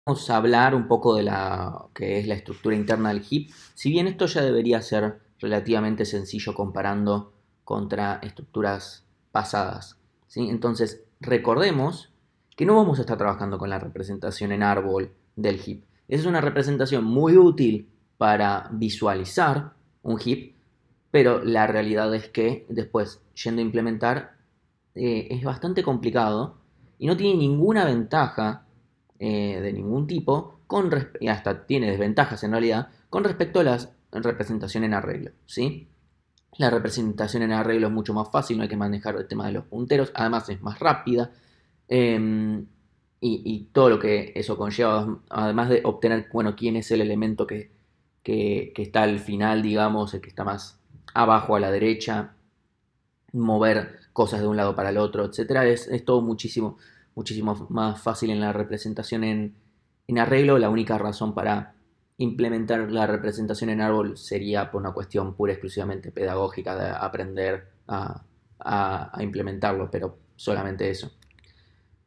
Vamos a hablar un poco de la que es la estructura interna del heap. Si bien esto ya debería ser relativamente sencillo comparando contra estructuras pasadas, ¿sí? Entonces, recordemos que no vamos a estar trabajando con la representación en árbol del heap. Esa es una representación muy útil para visualizar un heap, pero la realidad es que después, yendo a implementar, es bastante complicado y no tiene ninguna ventaja de ningún tipo, y hasta tiene desventajas en realidad, con respecto a la representación en arreglo, ¿sí? La representación en arreglo es mucho más fácil, no hay que manejar el tema de los punteros, además es más rápida, eh, y todo lo que eso conlleva, además de obtener, bueno, quién es el elemento que está al final, digamos, el que está más abajo a la derecha, mover cosas de un lado para el otro, etcétera, es todo muchísimo más fácil en la representación en arreglo. La única razón para implementar la representación en árbol sería por una cuestión pura y exclusivamente pedagógica de aprender a implementarlo, pero solamente eso.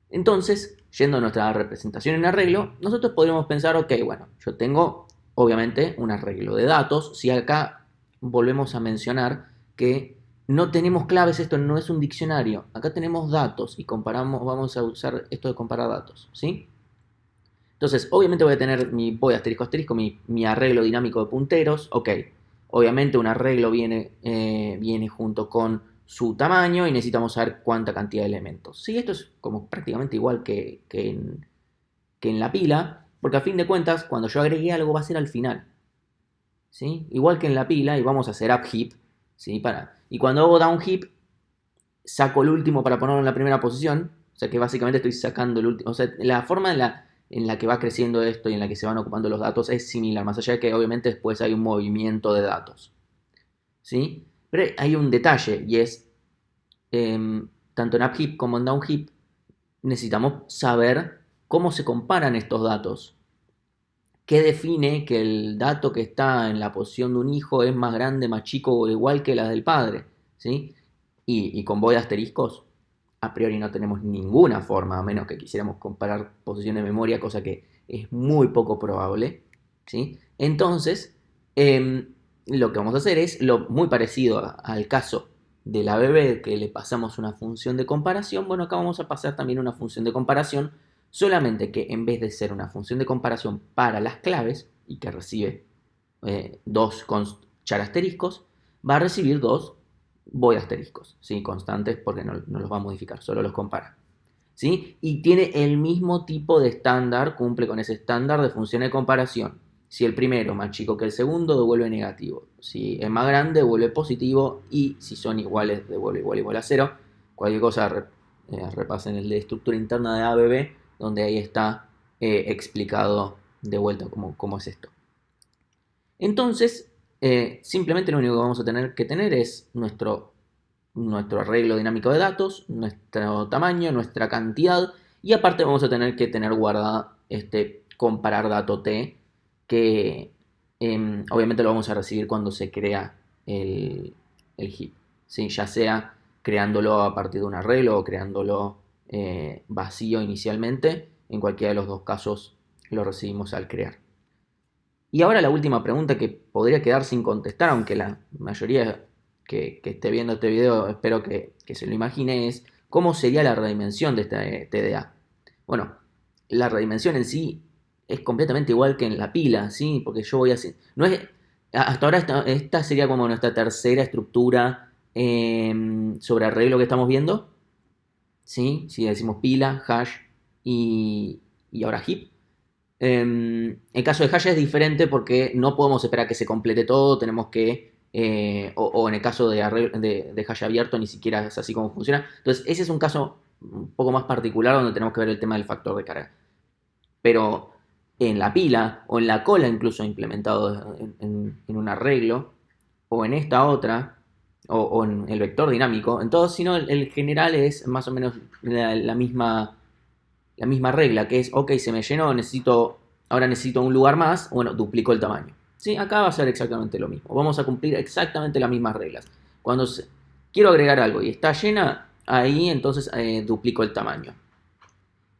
Entonces, yendo a nuestra representación en arreglo, nosotros podríamos pensar, ok, bueno, yo tengo obviamente un arreglo de datos. Si acá volvemos a mencionar que no tenemos claves, esto no es un diccionario, acá tenemos datos y comparamos, vamos a usar esto de comparar datos, ¿sí? Entonces, obviamente voy a tener voy asterisco asterisco, mi arreglo dinámico de punteros, ok. Obviamente un arreglo viene junto con su tamaño y necesitamos saber cuánta cantidad de elementos. Sí, esto es como prácticamente igual que en la pila, porque a fin de cuentas, cuando yo agregué algo va a ser al final. ¿Sí? Igual que en la pila, y vamos a hacer up heap, ¿sí? Y cuando hago down heap, saco el último para ponerlo en la primera posición, o sea que básicamente estoy sacando el último, o sea, la forma en la que va creciendo esto y en la que se van ocupando los datos es similar, más allá de que obviamente después hay un movimiento de datos, ¿sí? Pero hay un detalle y es, tanto en upheap como en downheap, necesitamos saber cómo se comparan estos datos. ¿Qué define que el dato que está en la posición de un hijo es más grande, más chico o igual que la del padre? ¿Sí? Y con void asteriscos, a priori no tenemos ninguna forma, a menos que quisiéramos comparar posiciones de memoria, cosa que es muy poco probable. ¿Sí? Entonces, lo que vamos a hacer es lo muy parecido al caso de la bebé, que le pasamos una función de comparación. Bueno, acá vamos a pasar también una función de comparación, solamente que en vez de ser una función de comparación para las claves y que recibe dos char asteriscos, va a recibir dos void asteriscos, ¿sí? Constantes, porque no los va a modificar, solo los compara. ¿Sí? Y tiene el mismo tipo de estándar, cumple con ese estándar de función de comparación. Si el primero es más chico que el segundo, devuelve negativo. Si es más grande, devuelve positivo. Y si son iguales, devuelve igual a cero. Cualquier cosa, repasen el de estructura interna de ABB, donde ahí está explicado de vuelta cómo es esto. Entonces, simplemente lo único que vamos a tener que tener es nuestro arreglo dinámico de datos, nuestro tamaño, nuestra cantidad, y aparte vamos a tener que tener guardada este comparar dato t, que obviamente lo vamos a recibir cuando se crea el heap, ¿sí? Ya sea creándolo a partir de un arreglo o creándolo vacío inicialmente. En cualquiera de los dos casos lo recibimos al crear. Y ahora la última pregunta que podría quedar sin contestar, aunque la mayoría que esté viendo este video espero que se lo imagine, es cómo sería la redimensión de este TDA. Bueno, la redimensión en sí es completamente igual que en la pila, ¿sí? Porque yo voy a hacer... No es, hasta ahora esta sería como nuestra tercera estructura sobre arreglo que estamos viendo, ¿sí? Si decimos pila, hash y ahora heap. El caso de hash es diferente porque no podemos esperar que se complete todo, tenemos que, o en el caso de hash abierto ni siquiera es así como funciona. Entonces ese es un caso un poco más particular donde tenemos que ver el tema del factor de carga. Pero en la pila o en la cola incluso implementado en un arreglo, o en esta otra, o en el vector dinámico, en todo, sino el general es más o menos la misma regla, que es, ok, se me llenó, ahora necesito un lugar más, bueno, duplico el tamaño. ¿Sí? Acá va a ser exactamente lo mismo. Vamos a cumplir exactamente las mismas reglas. Cuando quiero agregar algo y está llena, ahí entonces duplico el tamaño.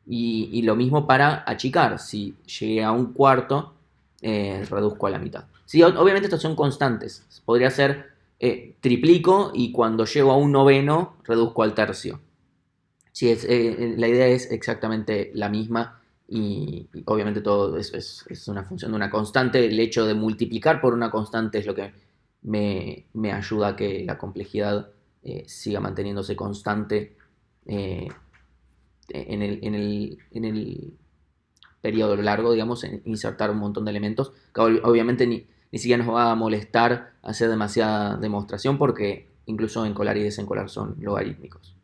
Y lo mismo para achicar. Si llegué a un cuarto, reduzco a la mitad. Sí, obviamente estas son constantes. Podría ser triplico y cuando llego a un noveno, reduzco al tercio. Sí, la idea es exactamente la misma y obviamente todo es una función de una constante. El hecho de multiplicar por una constante es lo que me ayuda a que la complejidad siga manteniéndose constante eh, en el periodo largo, digamos, en insertar un montón de elementos, que obviamente ni siquiera nos va a molestar hacer demasiada demostración porque incluso encolar y desencolar son logarítmicos.